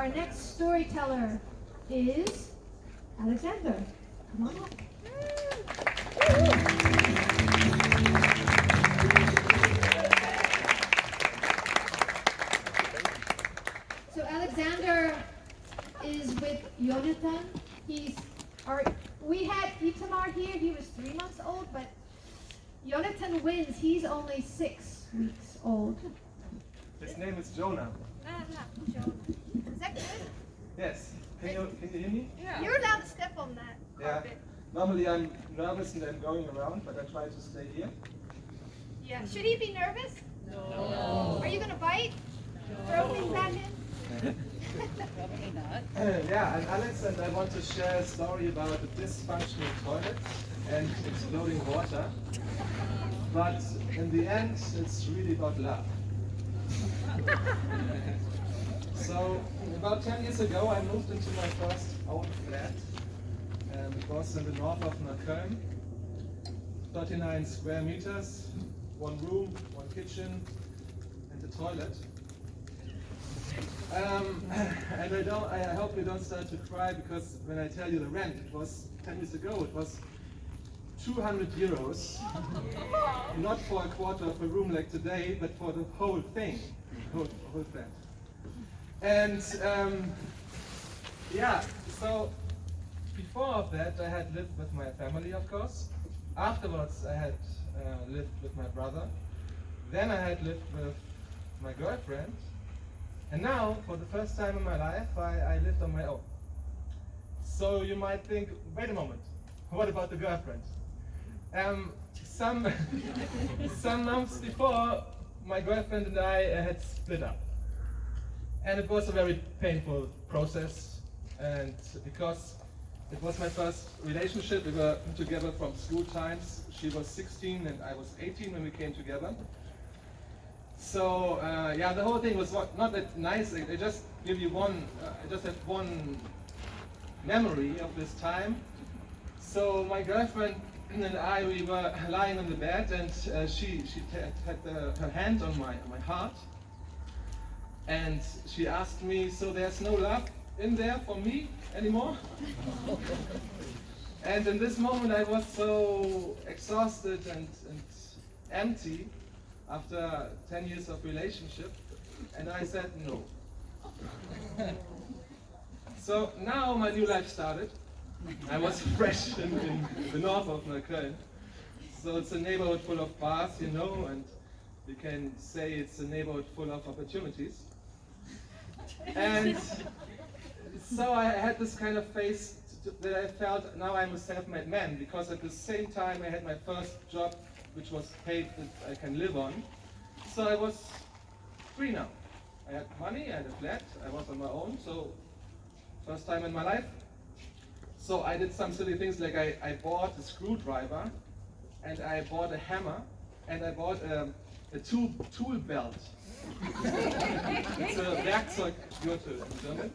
our next storyteller is Alexander. Come on up. So Alexander is with Jonathan. We had Itamar here. He was 3 months old, but Jonathan wins. He's only 6 weeks old. His name is Jonah. Jonah. Is that good? Yes. Can you hear me? Yeah. You're allowed to step on that carpet. Normally I'm nervous and I'm going around, but I try to stay here. Yeah. Should he be nervous? No. Are you going to bite? Throw things at him? Probably not. Yeah, and Alex and I want to share a story about a dysfunctional toilet and exploding water. But in the end, it's really about love. So, about 10 years ago, I moved into my first own flat. It was in the north of Neukölln. 39 square meters, 1 room, 1 kitchen, and a toilet. And I hope you don't start to cry, because when I tell you the rent, it was 10 years ago, it was 200 euros. Not for a quarter of a room like today, but for the whole thing, whole flat. And yeah, so before of that, I had lived with my family, of course. Afterwards, I had lived with my brother. Then I had lived with my girlfriend. And now, for the first time in my life, I lived on my own. So you might think, wait a moment, what about the girlfriend? Some months before, my girlfriend and I had split up. And it was a very painful process, and because it was my first relationship, we were together from school times. She was 16 and I was 18 when we came together. So yeah, the whole thing was not that nice. I just give you one. I just have one memory of this time. So my girlfriend and I, we were lying on the bed, and she had her hand on my heart, and she asked me, "So there's no love in there for me anymore?" And in this moment, I was so exhausted and empty. After 10 years of relationship, and I said no. So now my new life started. I was fresh in the north of Neukölln. So it's a neighborhood full of bars, you know, and you can say it's a neighborhood full of opportunities. And so I had this kind of phase that I felt now I'm a self-made man, because at the same time I had my first job, which was paid that I can live on. So I was free now. I had money, I had a flat, I was on my own, so first time in my life. So I did some silly things, like I bought a screwdriver, and I bought a hammer, and I bought a tool belt. It's a Werkzeuggürtel in German.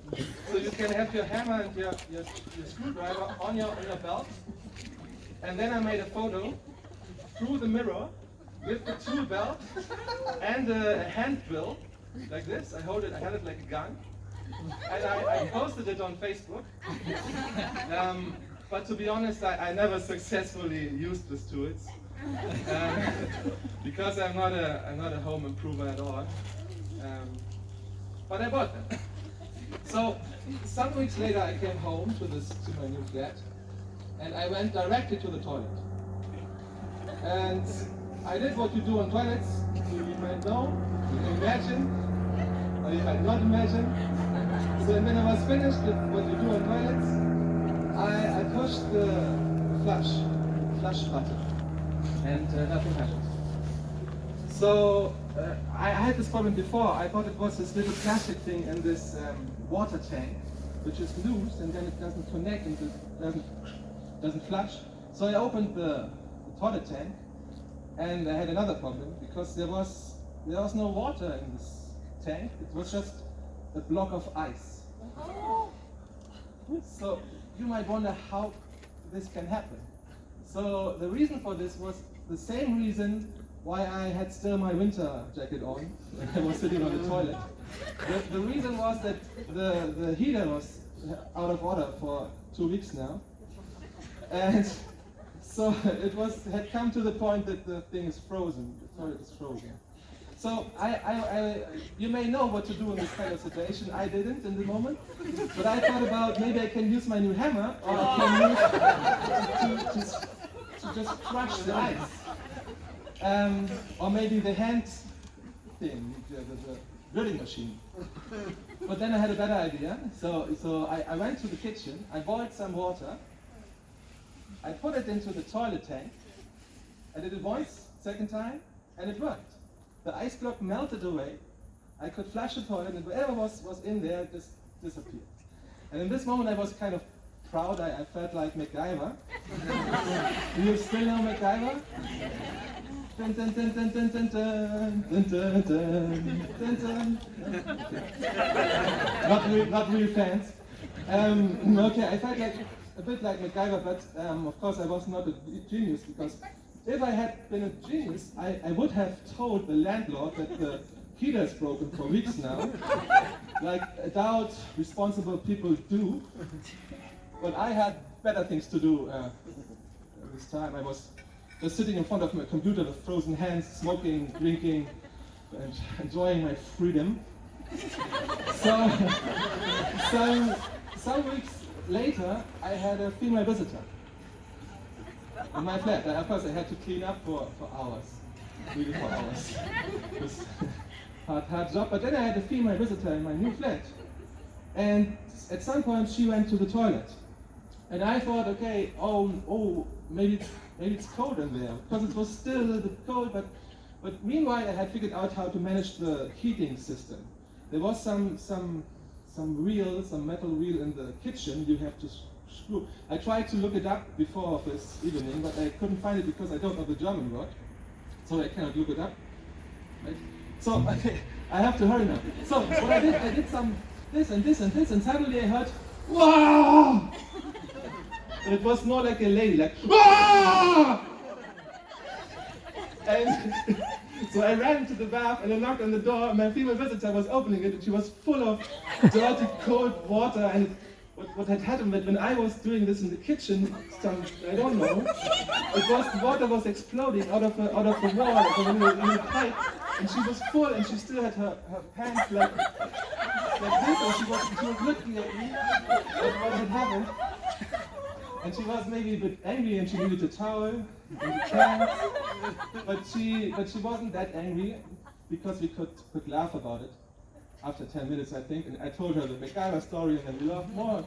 So you can have your hammer and your screwdriver on your belt. And then I made a photo through the mirror with the tool belt and a hand drill, like this. I held it like a gun, and I posted it on Facebook. But to be honest, I never successfully used these tools, because I'm not a home improver at all. But I bought them. So some weeks later, I came home to my new flat, and I went directly to the toilet. And I did what you do on toilets. You might know, you can imagine, or you might not imagine. So when I was finished with what you do on toilets, I pushed the flush button, and nothing happened. So I had this problem before. I thought it was this little plastic thing in this water tank, which is loose, and then it doesn't connect and it doesn't flush. So I opened the toilet tank, and I had another problem, because there was no water in this tank. It was just a block of ice. So you might wonder how this can happen. So the reason for this was the same reason why I had still my winter jacket on when I was sitting on the toilet. The reason was that the heater was out of order for 2 weeks now, and so it had come to the point that the thing is frozen. The toilet is frozen. So you may know what to do in this kind of situation. I didn't in the moment, but I thought about maybe I can use my new hammer, or I can use to just crush the ice, or maybe the hand thing, the drilling machine. But then I had a better idea. So I went to the kitchen. I boiled some water. I put it into the toilet tank. I did it once, second time, and it worked. The ice block melted away. I could flush the toilet, and whatever was in there just disappeared. And in this moment, I was kind of proud. I felt like MacGyver. Do you still know MacGyver? Dun, dun, dun, dun, dun, dun, dun, dun, dun, dun, dun, dun. Not real fans. Okay, I felt like a bit like MacGyver, but of course I was not a genius, because if I had been a genius, I would have told the landlord that the heater is broken for weeks now, like I doubt responsible people do. But I had better things to do this time. I was just sitting in front of my computer with frozen hands, smoking, drinking, and enjoying my freedom. So some weeks later, I had a female visitor in my flat. Of course, I had to clean up for hours, really for hours. It was a hard job. But then I had a female visitor in my new flat, and at some point she went to the toilet, and I thought, okay, maybe it's cold in there, because it was still a little bit cold. But meanwhile, I had figured out how to manage the heating system. There was some metal reel in the kitchen. You have to screw. I tried to look it up before this evening, but I couldn't find it because I don't know the German word, so I cannot look it up. Right? So okay, I have to hurry now. So what I did some this and this and this, and suddenly I heard, wow! And it was more like a lady, like, wow! And so I ran into the bath and I knocked on the door. My female visitor was opening it, and she was full of dirty, cold water. And what had happened that when I was doing this in the kitchen, I don't know, the water was exploding out of the wall, in the pipe, and she was full, and she still had her pants like this, and she was looking at me at what had happened. And she was maybe a bit angry, and she needed a towel and a pants. But she wasn't that angry, because we could laugh about it after 10 minutes, I think. And I told her the MacGyver story, and then we laughed more.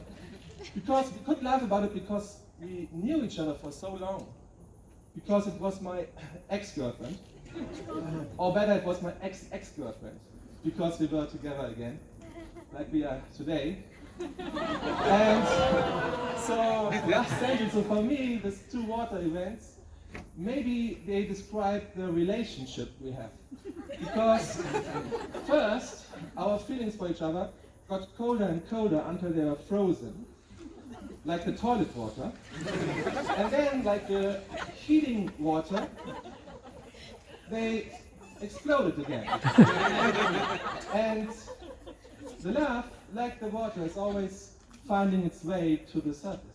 Because we could laugh about it because we knew each other for so long. Because it was my ex-girlfriend. Or better, it was my ex-ex-girlfriend. Because we were together again, like we are today. And so last sentence, so for me, these two water events, maybe they describe the relationship we have. Because first, our feelings for each other got colder and colder until they were frozen, like the toilet water. And then, like the heating water, they exploded again. And the love, like the water, is always finding its way to the surface.